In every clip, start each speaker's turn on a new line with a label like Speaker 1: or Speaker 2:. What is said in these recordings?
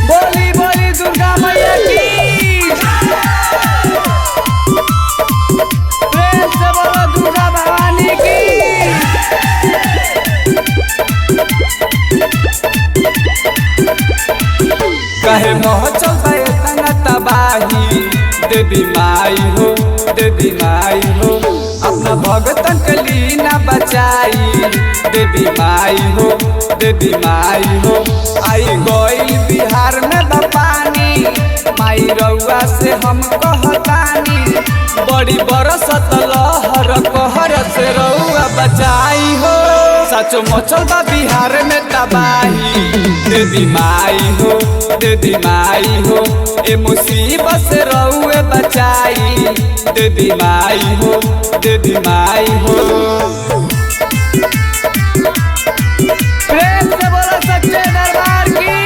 Speaker 1: बोली बोली दुर्गा मैया की प्रेम से बोलो दुर्गा भवानी की। कहे मोह चलता इतना तबाही देवी माई हो देवी माई हो अपना भगतन के लीना बचाई देवी माई हो देवी माई हो। आई गई बिहार में बपानी माई रउआ से हम कहतानी बड़ी बरसत लहर कहर से रउआ बचाई हो। सचो मचल बा बिहार में तबाही देवी माई हो देवी माई हो ए मुसीबत से रउए बचाई देवी माई हो देवी माई हो। प्रेम से बोलो सच्चे दरबार की।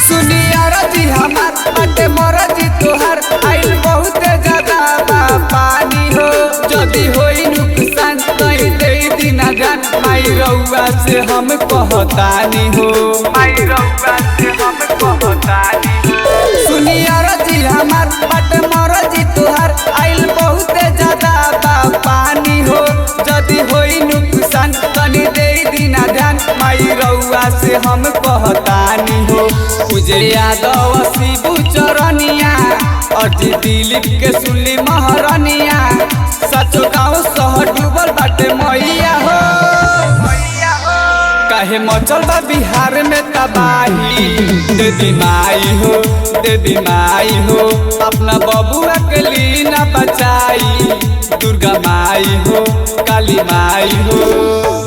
Speaker 1: सुनिया रजी हमार बाटे मरजी तोहार आइल बहुत ज्यादा बा पानी हो जदी होई नुकसान कहीं दे दिना जान माई रउआ से हम कहतानी हो माई रउआ से हम कहतानी हो। सुनिया रजी हमार बाटे मरजी तोहार आइल बहुत ज्यादा बा पानी हो जदी होई नुकसान कहीं दे दिना ध्यान माई रउआ से हम कहतानी हो। मुझे यादव शिबू चरनिया अर्जी दिलीप के सुनली महरनिया सचो गाँव शहर डूबल बाटे मैया हो। काहे मचल बा बिहार में तबाही देवी माई हो देवी माई हो अपना बबुआ के लीना बचाई दुर्गा माई हो काली माई हो।